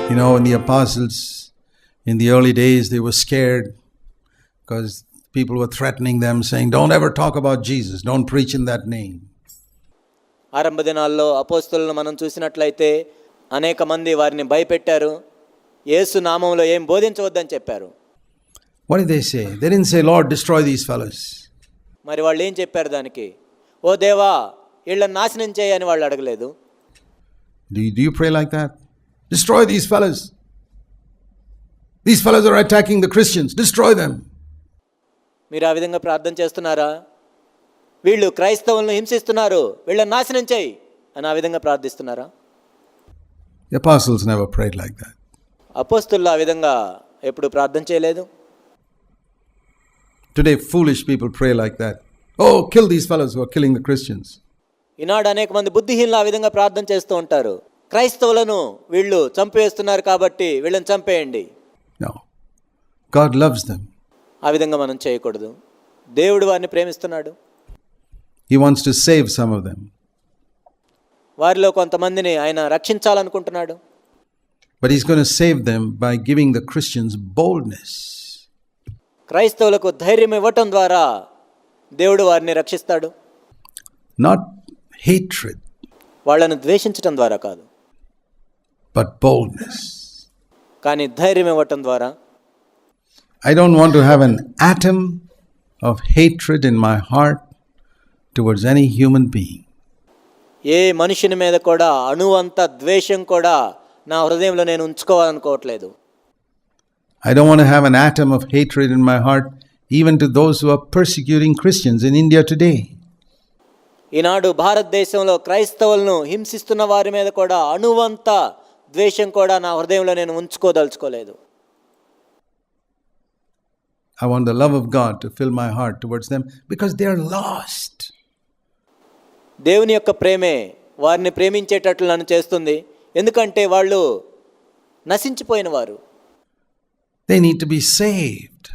You know, when the apostles in the early days, they were scared because people were threatening them, saying, "Don't ever talk about Jesus. Don't preach in that name." ఆరంభ దినాల్లో అపోస్తలులను మనం చూసినట్లయితే అనేక మంది వారిని భయపెట్టారు. యేసు నామములో ఏం బోధించవద్దని చెప్పారు. What did they say? They didn't say, "Lord, destroy these fellows." మరి వాళ్ళు ఏం చెప్పారు దానికి? ఓ దేవా, వీళ్ళని నాశనం చేయని వాళ్ళు అడగలేదు. Do you pray like that? Destroy these fellows. These fellows are attacking the Christians. Destroy them. మీరు ఆ విధంగా ప్రార్థన చేస్తున్నారా? వీళ్ళు క్రైస్తవులను హింసిస్తున్నారు, వీళ్ళని నాశనం చేయి అని ఆ విధంగా ప్రార్థిస్తున్నారా? The apostles never prayed like that. అపోస్తలులు ఆ విధంగా ఎప్పుడు ప్రార్థన చేయలేదు. Today, foolish people pray like that. Oh, kill these fellows who are killing the Christians. ఈనాడు అనేక మంది బుద్ధిహీనులు ఆ విధంగా ప్రార్థన చేస్తూ ఉంటారు. క్రైస్తవులను వీళ్ళు చంపేస్తున్నారు కాబట్టి వీళ్ళని చంపేయండి. No. God loves them. ఆ విధంగా మనం చేయకూడదు. దేవుడు వారిని ప్రేమిస్తున్నాడు. He wants to save some of them. వారిలో కొంతమందిని ఆయన రక్షించాలనుకుంటున్నాడు. But he's going to save them by giving the Christians boldness. క్రైస్తవులకు ధైర్యం ఇవ్వటం ద్వారా దేవుడు వారిని రక్షిస్తాడు. Not hatred, వాళ్ళను ద్వేషించటం ద్వారా కాదు, but boldness. కానీ ధైర్యం ఇవ్వటం ద్వారా. I don't want to have an atom of hatred in my heart towards any human being. ఏ మనుషుని మీద కూడా అణువంత ద్వేషం కూడా నా హృదయంలో నేను ఉంచుకోవాలనుకోవట్లేదు. I don't want to have an atom of hatred in my heart even to those who are persecuting Christians in India today. ఈనాడు భారతదేశంలో క్రైస్తవులను హింసిస్తున్న వారి మీద కూడా అణువంత ద్వేషం కూడా నా హృదయంలో నేను ఉంచుకోదలుచుకోలేదు. I want the love of God to fill my heart towards them because they are lost. దేవుని యొక్క ప్రేమే వారిని ప్రేమించేటట్లు నన్ను చేస్తుంది. ఎందుకంటే వాళ్ళు నశించిపోయిన వారు. They need to be saved.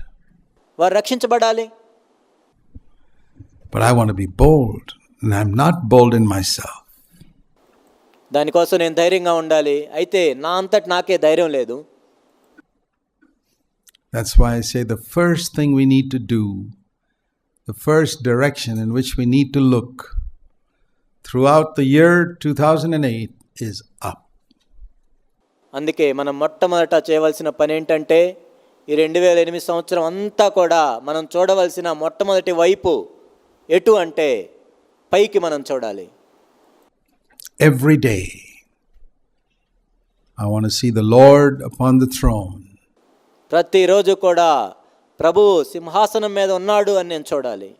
వారు రక్షించబడాలి. But I want to be bold, and I'm not bold in myself. దానికోసం నేను ధైర్యంగా ఉండాలి. అయితే నా అంతటి నాకే ధైర్యం లేదు. That's why I say the first thing we need to do, the first direction in which we need to look throughout the year 2008 is up. అందుకే మనం మొట్టమొదట చేయవలసిన పని ఏంటంటే ఈ 2008 సంవత్సరం అంతా కూడా మనం చూడవలసిన మొట్టమొదటి వైపు ఎటు అంటే పైకి మనం చూడాలి. Every day I want to see the Lord upon the throne. ప్రతిరోజు కూడా ప్రభువు సింహాసనం మీద ఉన్నాడు అని నేను చూడాలి.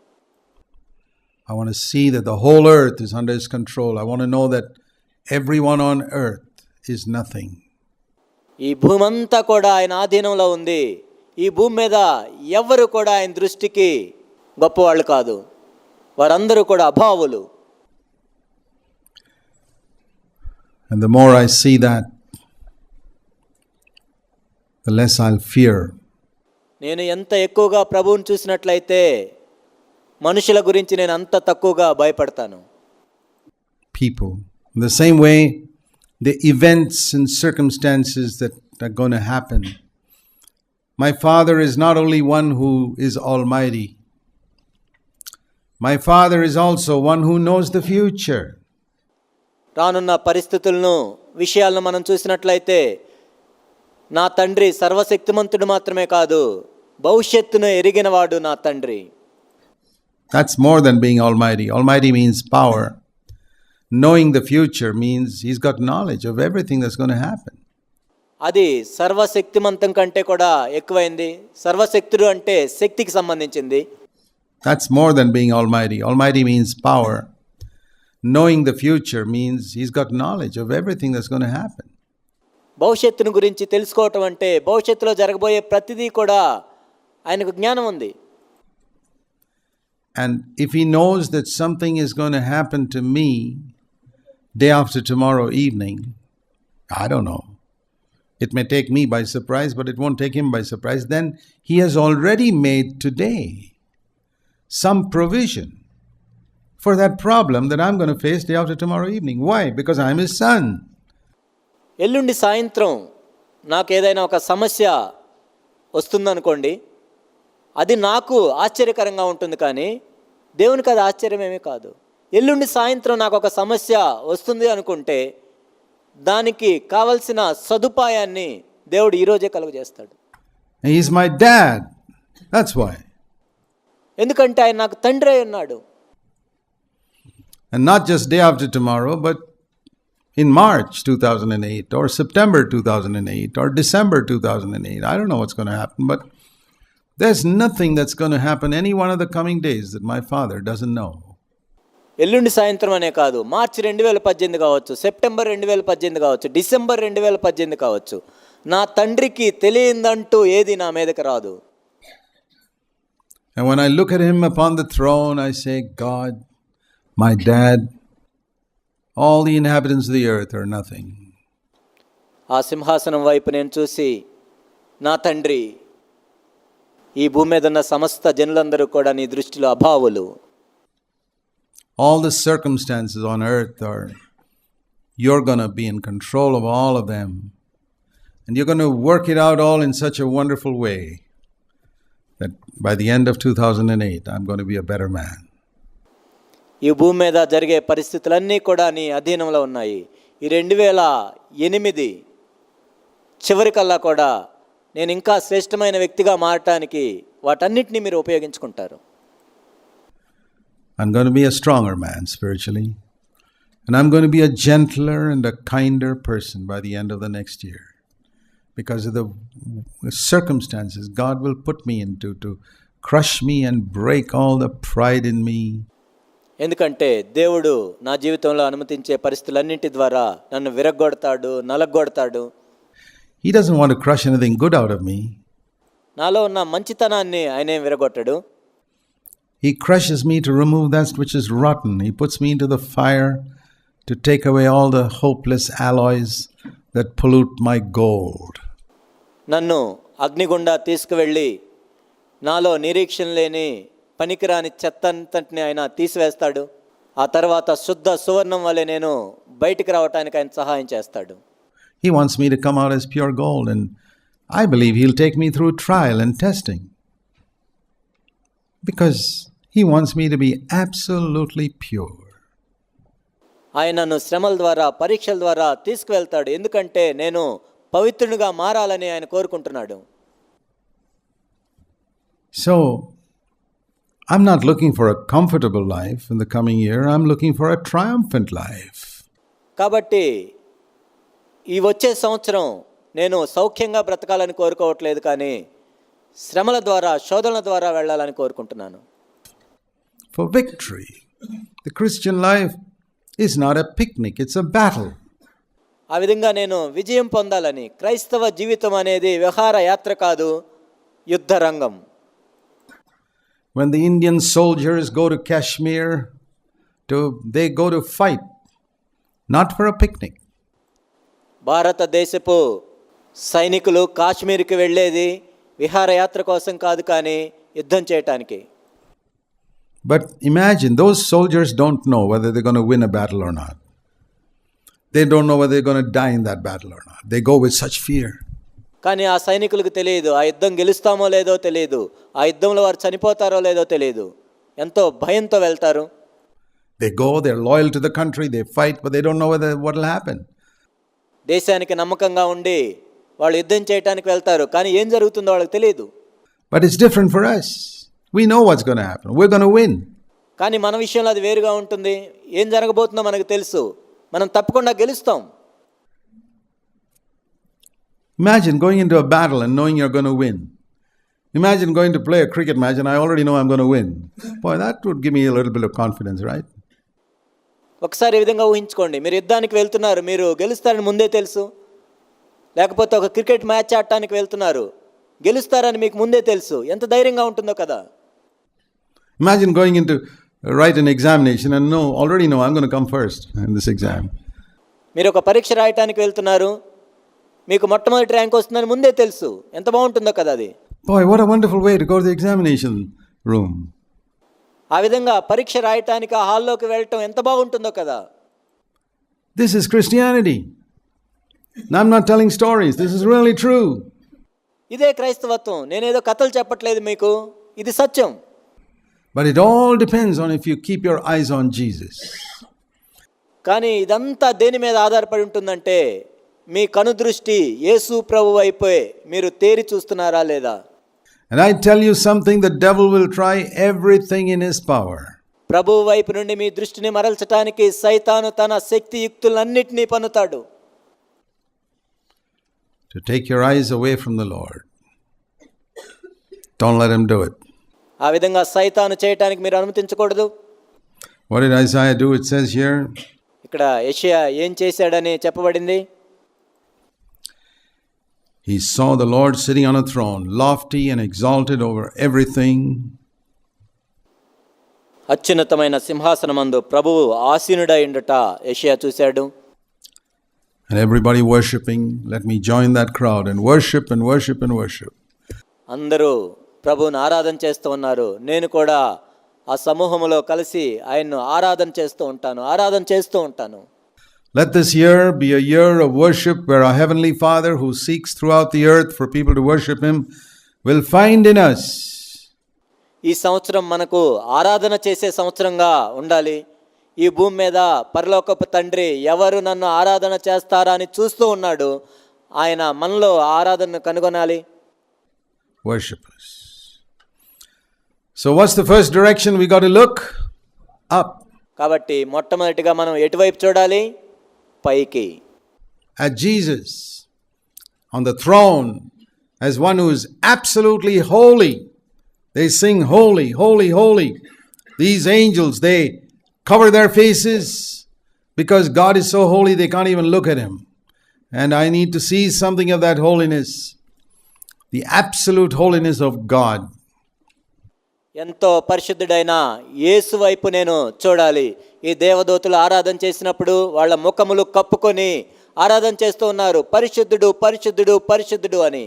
I want to see that the whole earth is under his control. I want to know that everyone on earth is nothing. ఈ భూమి అంతా కూడా ఆయన ఆధీనంలో ఉంది. ఈ భూమి మీద ఎవ్వరు కూడా ఆయన దృష్టికి గొప్పవాళ్ళు కాదు. వారందరూ కూడా అభావులు. And the more I see that, the less I'll fear. నేను ఎంత ఎక్కువగా ప్రభువుని చూసినట్లయితే మనుషుల గురించి నేను అంత తక్కువగా భయపడతాను. People. In the same way, the events and circumstances that are going to happen. My Father is not only one who is almighty. My Father is also one who knows the future. రానున్న పరిస్థితులను విషయాలను మనం చూసినట్లయితే నా తండ్రి సర్వశక్తిమంతుడు మాత్రమే కాదు, భవిష్యత్తును ఎరిగినవాడు నా తండ్రి. That's more than being almighty. Almighty means power. Knowing the future means he's got knowledge of everything that's going to happen. అది సర్వశక్తిమంతం కంటే కూడా ఎక్కువైంది. సర్వశక్తుడు అంటే శక్తికి సంబంధించింది. That's more than being almighty. Almighty means power. Knowing the future means he's got knowledge of everything that's going to happen. భవిష్యత్తును గురించి తెలుసుకోవటం అంటే భవిష్యత్తులో జరగబోయే ప్రతిదీ కూడా ఆయనకు జ్ఞానం ఉంది. And if he knows that something is going to happen to me day after tomorrow evening, I don't know. It may take me by surprise, but it won't take him by surprise. Then he has already made today some provision for that problem that I'm going to face day after tomorrow evening. Why? Because I'm his son. ఎల్లుండి సాయంత్రం నాకు ఏదైనా ఒక సమస్య వస్తుందనుకోండి, అది నాకు ఆశ్చర్యకరంగా ఉంటుంది, కానీ దేవునికి అది ఆశ్చర్యమేమీ కాదు. ఎల్లుండి సాయంత్రం నాకు ఒక సమస్య వస్తుంది అనుకుంటే దానికి కావలసిన సదుపాయాన్ని దేవుడు ఈరోజే కలుగజేస్తాడు. He's my dad. That's why. ఎందుకంటే ఆయన నాకు తండ్రి అయి ఉన్నాడు. And not just day after tomorrow, but in March 2008 or September 2008 or December 2008. I don't know what's going to happen, but there's nothing that's going to happen any one of the coming days that my Father doesn't know. ఎల్లుండి సాయంత్రం అనే కాదు, మార్చి 2018 కావచ్చు, September 2018 కావచ్చు, December 2018 కావచ్చు, నా తండ్రికి తెలియందంటూ ఏది నా మీదకి రాదు. And when I look at him upon the throne, I say, God, my dad, all the inhabitants of the earth are nothing. ఆ సింహాసనం వైపు నేను చూసి, నా తండ్రి, ఈ భూమి మీద ఉన్న సమస్త జనులందరూ కూడా నీ దృష్టిలో అభావులు. All the circumstances on earth are, you're going to be in control of all of them. And you're going to work it out all in such a wonderful way that by the end of 2008, I'm going to be a better man. ఈ భూమి మీద జరిగే పరిస్థితులన్నీ కూడా నీ అధీనంలో ఉన్నాయి. ఈ 2008 చివరికల్లా కూడా నేను ఇంకా శ్రేష్టమైన వ్యక్తిగా మారటానికి వాటన్నిటినీ మీరు ఉపయోగించుకుంటారు. I'm going to be a stronger man spiritually. And I'm going to be a gentler and a kinder person by the end of the next year. Because of the circumstances God will put me into to crush me and break all the pride in me. ఎందుకంటే దేవుడు నా జీవితంలో అనుమతించే పరిస్థితులన్నింటి ద్వారా నన్ను విరగ్గొడతాడు, నలగొడతాడు. He doesn't want to crush anything good out of me. నాలో ఉన్న మంచితనాన్ని ఆయన విరగొట్టడు. He crushes me to remove that which is rotten. He puts me into the fire to take away all the hopeless alloys that pollute my gold. నన్ను అగ్నిగుండా తీసుకువెళ్ళి నాలో నిరీక్షణ లేని పనికిరాని చెత్తంతటిని ఆయన తీసివేస్తాడు. ఆ తర్వాత శుద్ధ సువర్ణం వలె నేను బయటికి రావడానికి ఆయన సహాయం చేస్తాడు. He wants me to come out as pure gold, and I believe he'll take me through trial and testing. Because he wants me to be absolutely pure. ఆయన నన్ను శ్రమల ద్వారా, పరీక్షల ద్వారా తీసుకువెళ్తాడు. ఎందుకంటే నేను పవిత్రునిగా మారాలని ఆయన కోరుకుంటున్నాడు. So, I'm not looking for a comfortable life in the coming year. I'm looking for a triumphant life. కాబట్టి ఈ వచ్చే సంవత్సరం నేను సౌఖ్యంగా బ్రతకాలని కోరుకోవట్లేదు, కానీ శ్రమల ద్వారా, శోధనల ద్వారా వెళ్ళాలని కోరుకుంటున్నాను. For victory. The Christian life is not a picnic, it's a battle. ఆ విధంగా నేను విజయం పొందాలని. క్రైస్తవ జీవితం అనేది విహార యాత్ర కాదు, యుద్ధ రంగం. When the Indian soldiers go to Kashmir, they go to fight, not for a picnic. భారతదేశపు సైనికులు కాశ్మీర్కి వెళ్ళేది విహారయాత్ర కోసం కాదు, కానీ యుద్ధం చేయటానికి. But imagine, those soldiers don't know whether they're going to win a battle or not. They don't know whether they're going to die in that battle or not. They go with such fear. కానీ ఆ సైనికులకు తెలియదు, ఆ యుద్ధం గెలుస్తామో లేదో తెలియదు, ఆ యుద్ధంలో వారు చనిపోతారో లేదో తెలియదు. ఎంతో భయంతో వెళ్తారు. They go, they're loyal to the country, they fight, but they don't know what will happen. దేశానికి నమ్మకంగా ఉండి వాళ్ళు యుద్ధం చేయడానికి వెళ్తారు, కానీ ఏం జరుగుతుందో వాళ్ళకి తెలియదు. But it's different for us. We know what's going to happen. We're going to win. కానీ మన విషయంలో అది వేరుగా ఉంటుంది. ఏం జరగబోతుందో మనకు తెలుసు, మనం తప్పకుండా గెలుస్తాం. Imagine going into a battle and knowing you're going to win. Imagine going to play a cricket match and I already know I'm going to win. Boy, that would give me a little bit of confidence, right? ఒకసారి ఈ విధంగా ఊహించుకోండి, మీరు యుద్ధానికి వెళ్తున్నారు, మీరు గెలుస్తారని ముందే తెలుసు. లేకపోతే ఒక క్రికెట్ మ్యాచ్ ఆడటానికి వెళ్తున్నారు, గెలుస్తారని మీకు ముందే తెలుసు. ఎంత ధైర్యంగా ఉంటుందో కదా. Imagine going into write an examination and already know I'm going to come first in this exam. మీరు ఒక పరీక్ష రాయటానికి వెళ్తున్నారు, మీకు మొట్టమొదటి ర్యాంక్ వస్తుందని ముందే తెలుసు. ఎంత బాగుంటుందో కదా అది. Boy, what a wonderful way to go to the examination room. ఆ విధంగా పరీక్ష రాయటానికి ఆ హాల్లోకి వెళ్ళటం ఎంత బాగుంటుందో కదా. This is Christianity. Now, I'm not telling stories. This is really true. ఇదే క్రైస్తవత్వం. నేనేదో కథలు చెప్పట్లేదు మీకు, ఇది సత్యం. But it all depends on if you keep your eyes on Jesus. కానీ ఇదంతా దేని మీద ఆధారపడి ఉంటుందంటే మీ కనుదృష్టి యేసు ప్రభు వైపే మీరు తేరి చూస్తున్నారా లేదా. And I tell you something, the devil will try everything in his power. ప్రభు వైపు నుండి మీ దృష్టిని మరల్చడానికి సైతాను తన శక్తి యుక్తులన్నిటినీ పన్నుతాడు. To take your eyes away from the Lord. Don't let him do it. ఆ విధంగా సైతాను చేయటానికి మీరు అనుమతించకూడదు. What did Isaiah do? It says here. ఇక్కడ యెషయా ఏం చేశాడని చెప్పబడింది. He saw the Lord sitting on a throne, lofty and exalted over everything. అత్యున్నతమైన సింహాసనమందు ప్రభువు ఆసీనుడై ఉండుట యెషయా చూశాడు. And everybody worshiping. Let me join that crowd and worship and worship and worship. అందరూ ప్రభువుని ఆరాధన చేస్తూ ఉన్నారు. నేను కూడా ఆ సమూహములో కలిసి ఆయన్ను ఆరాధన చేస్తూ ఉంటాను. Let this year be a year of worship where our Heavenly Father, who seeks throughout the earth for people to worship Him, will find in us. ఈ సంవత్సరం మనకు ఆరాధన చేసే సంవత్సరంగా ఉండాలి. ఈ భూమి మీద పరలోకపు తండ్రి ఎవరు నన్ను ఆరాధన చేస్తారా అని చూస్తూ ఉన్నాడు. ఆయన మనలో ఆరాధనను కనుగొనాలి. Worshippers. So what's the first direction we got to look? Up. కాబట్టి మొట్టమొదటిగా మనం ఎటువైపు చూడాలి? పైకి. At Jesus on the throne as one who is absolutely holy. They sing holy, holy, holy. These angels, they cover their faces because God is so holy they can't even look at Him. And I need to see something of that holiness. The absolute holiness of God. ఎంతో పరిశుద్ధుడైన యేసు వైపు నేను చూడాలి. ఈ దేవదూతలు ఆరాధన చేసినప్పుడు వాళ్ళ ముఖములు కప్పుకొని ఆరాధన చేస్తూ ఉన్నారు. పరిశుద్ధుడు, పరిశుద్ధుడు, పరిశుద్ధుడు అని.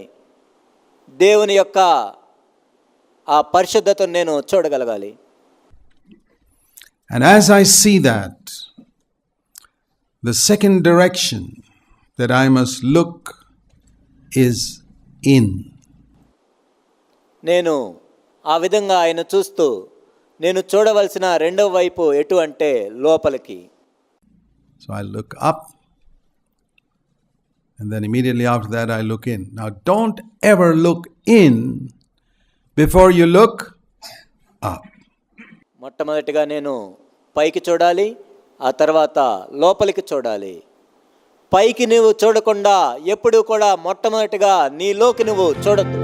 దేవుని యొక్క ఆ పరిశుద్ధతను నేను చూడగలగాలి. And as I see that, the second direction that I must look is in. నేను ఆ విధంగా ఆయన చూస్తూ నేను చూడవలసిన రెండవ వైపు ఎటు అంటే లోపలికి. So I look up and then immediately after that I look in. Now don't ever look in before you look up. మొట్టమొదటిగా నేను పైకి చూడాలి, ఆ తర్వాత లోపలికి చూడాలి. పైకి నువ్వు చూడకుండా ఎప్పుడూ కూడా మొట్టమొదటిగా నీలోకి నువ్వు చూడొద్దు.